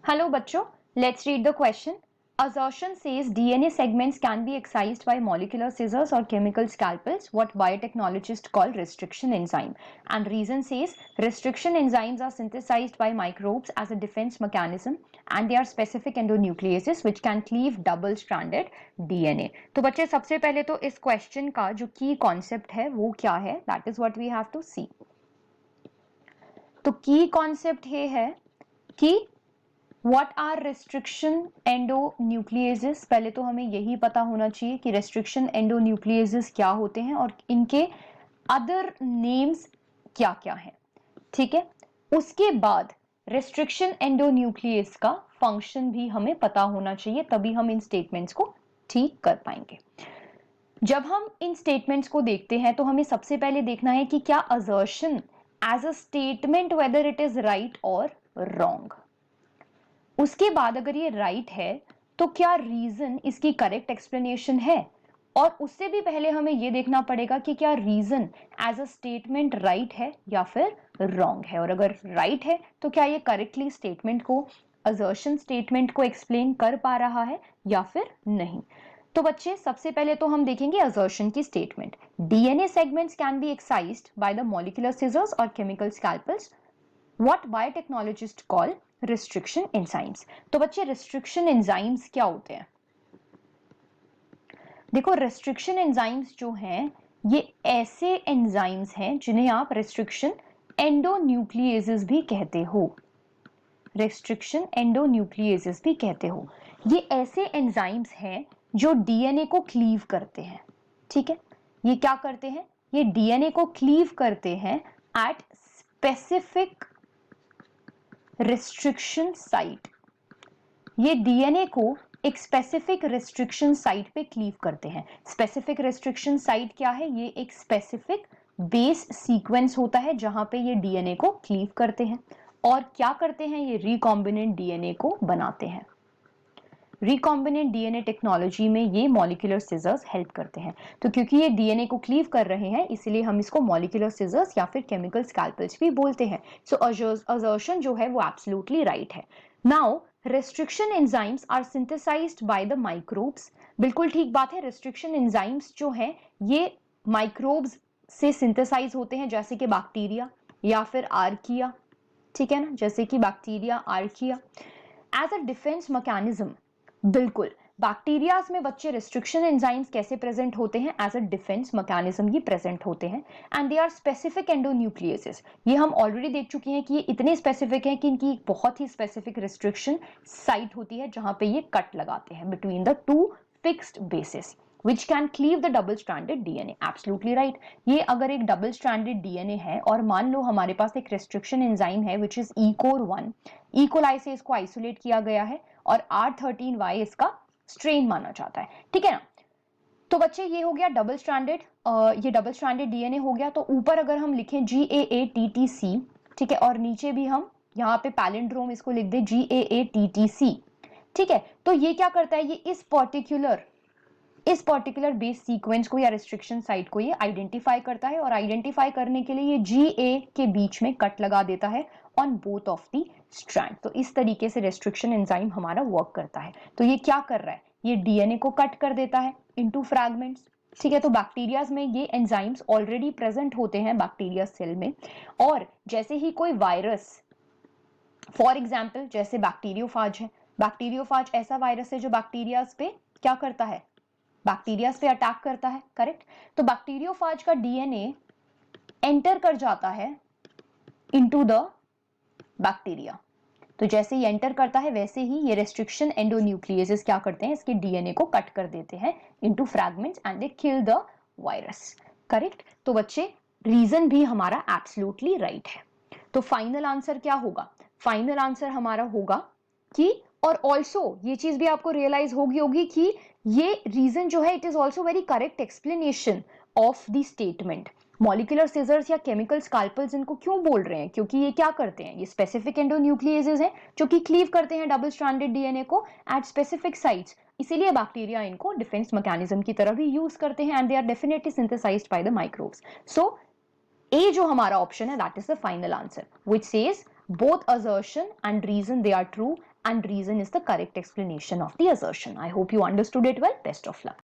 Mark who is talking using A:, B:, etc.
A: Hello बच्चों, let's read the question. Assertion says DNA segments can be excised by molecular scissors or chemical scalpels, what biotechnologists call restriction enzyme. And reason says restriction enzymes are synthesized by microbes as a defense mechanism and they are specific endonucleases which can cleave double-stranded DNA. तो बच्चे सबसे पहले तो इस question का जो की concept है वो क्या है, that is what we have to see. तो की कॉन्सेप्ट ये है कि What are restriction endonucleases? पहले तो हमें यही पता होना चाहिए कि restriction endonucleases क्या होते हैं और इनके other names क्या क्या हैं. ठीक है, उसके बाद restriction endonuclease का function भी हमें पता होना चाहिए, तभी हम इन statements को ठीक कर पाएंगे. जब हम इन statements को देखते हैं तो हमें सबसे पहले देखना है कि क्या assertion as a statement whether it is right or wrong. उसके बाद अगर ये राइट है तो क्या रीजन इसकी करेक्ट एक्सप्लेनेशन है, और उससे भी पहले हमें ये देखना पड़ेगा कि क्या reason as a statement right है या फिर रॉन्ग है, और अगर राइट है तो क्या ये करेक्टली स्टेटमेंट को, असर्शन स्टेटमेंट को एक्सप्लेन कर पा रहा है या फिर नहीं. तो बच्चे सबसे पहले तो हम देखेंगे असर्शन की statement. DNA segments can be excised by the molecular scissors और chemical scalpels, what biotechnologist call restriction enzymes. तो बच्चे रिस्ट्रिक्शन एंजाइम्स क्या होते हैं? देखो, रिस्ट्रिक्शन एंजाइम्स जो हैं ये ऐसे एंजाइम्स हैं जिन्हें आप रिस्ट्रिक्शन एंडोन्यूक्लिएजेस भी कहते हो. रिस्ट्रिक्शन एंडोन्यूक्लिएजेस भी कहते हो. ये ऐसे एंजाइम्स हैं जो डीएनए को क्लीव करते हैं. ठीक है, ये क्या करते हैं? ये डीएनए को क्लीव करते हैं एट स्पेसिफिक रिस्ट्रिक्शन साइट. ये डीएनए को एक स्पेसिफिक रिस्ट्रिक्शन साइट पे क्लीव करते हैं. स्पेसिफिक रिस्ट्रिक्शन साइट क्या है? ये एक स्पेसिफिक बेस सीक्वेंस होता है जहां पे ये डीएनए को क्लीव करते हैं. और क्या करते हैं? ये रिकॉम्बिनेंट डीएनए को बनाते हैं. रिकॉम्बिनेंट डीएनए टेक्नोलॉजी में ये मॉलिक्यूलर सिजर्स हेल्प करते हैं. तो क्योंकि ये डीएनए को क्लीव कर रहे हैं इसलिए हम इसको मॉलिक्यूलर सिजर्स या फिर केमिकल स्कैल्पल्स भी बोलते हैं. सो असर्शन जो है वो एब्सोल्युटली राइट है. Now restriction enzymes are synthesized by the microbes. बिल्कुल ठीक बात है. restriction enzymes जो है ये microbes से synthesize होते हैं, जैसे कि बैक्टीरिया या फिर आर्किया. ठीक है ना, जैसे कि bacteria, archaea. As a defence mechanism, बिल्कुल बैक्टीरियाज में बच्चे रिस्ट्रिक्शन एंजाइम्स कैसे प्रेजेंट होते हैं? एज अ डिफेंस मैकेनिज्म ही प्रेजेंट होते हैं. And they are specific endonucleases. ये हम ऑलरेडी देख चुके हैं कि ये इतने स्पेसिफिक हैं कि इनकी एक बहुत ही स्पेसिफिक रिस्ट्रिक्शन साइट होती है जहां पे ये कट लगाते हैं between the two fixed basis which can cleave the double stranded DNA. Absolutely right. ये अगर एक double stranded DNA है और मान लो हमारे पास एक restriction enzyme है which is ECOR1, E. coli से इसको isolate किया गया है और R13Y इसका strain माना जाता है. ठीक है ना. तो बच्चे ये हो गया डबल स्ट्रैंडेड, ये डबल स्ट्रैंडेड डीएनए हो गया. तो ऊपर अगर हम लिखें GAATTC, ठीक है, और नीचे भी हम यहाँ पे पैलिंड्रोम इसको लिख दे GAATTC. ठीक है, तो ये क्या करता है? ये इस पर्टिकुलर बेस सीक्वेंस को या रिस्ट्रिक्शन साइट को ये आइडेंटिफाई करता है, और आइडेंटिफाई करने के लिए ये GA के बीच में कट लगा देता है on both of the strand. तो इस तरीके से रिस्ट्रिक्शन एंजाइम हमारा वर्क करता है. तो ये क्या कर रहा है? ये डीएनए को कट कर देता है इनटू फ्रैगमेंट्स. ठीक है, तो बैक्टीरियाज में ये एंजाइम्स ऑलरेडी प्रेजेंट होते हैं बैक्टीरिया सेल में. और जैसे ही कोई वायरस, फॉर एग्जाम्पल जैसे बैक्टीरियोफाज है, बैक्टीरियोफाज ऐसा वायरस है जो बैक्टीरियाज पे क्या करता है? बैक्टीरियाज पे अटैक करता है. करेक्ट. तो बैक्टीरियोफाज का डीएनए एंटर कर जाता है इनटू द बैक्टीरिया. तो जैसे ही एंटर करता है वैसे ही ये रेस्ट्रिक्शन एंडोन्यूक्लियसेस क्या करते हैं? इसके डीएनए को कट कर देते हैं into fragments and they kill the virus. Correct. तो बच्चे रीजन भी हमारा एब्सोल्युटली राइट है. तो फाइनल आंसर क्या होगा? फाइनल आंसर हमारा होगा कि, और ऑल्सो ये चीज भी आपको रियलाइज होगी कि ये रीजन जो है it is also very correct explanation of the statement. Molecular scissors या केमिकल स्कैल्पल्स इनको क्यों बोल रहे हैं? क्योंकि ये क्या करते हैं? ये स्पेसिफिक एंडोन्यूक्लियसेस हैं जो कि क्लीव करते हैं डबल स्ट्रैंडेड डीएनए को एट स्पेसिफिक साइट्स. इसीलिए बैक्टीरिया इनको डिफेंस मैकेनिज्म की तरह भी यूज करते हैं and they are definitely synthesised by the microbes. So A जो हमारा ऑप्शन है that is the final answer which says both assertion and reason they are true and reason is the correct explanation of the assertion. I hope you understood it well. Best of luck.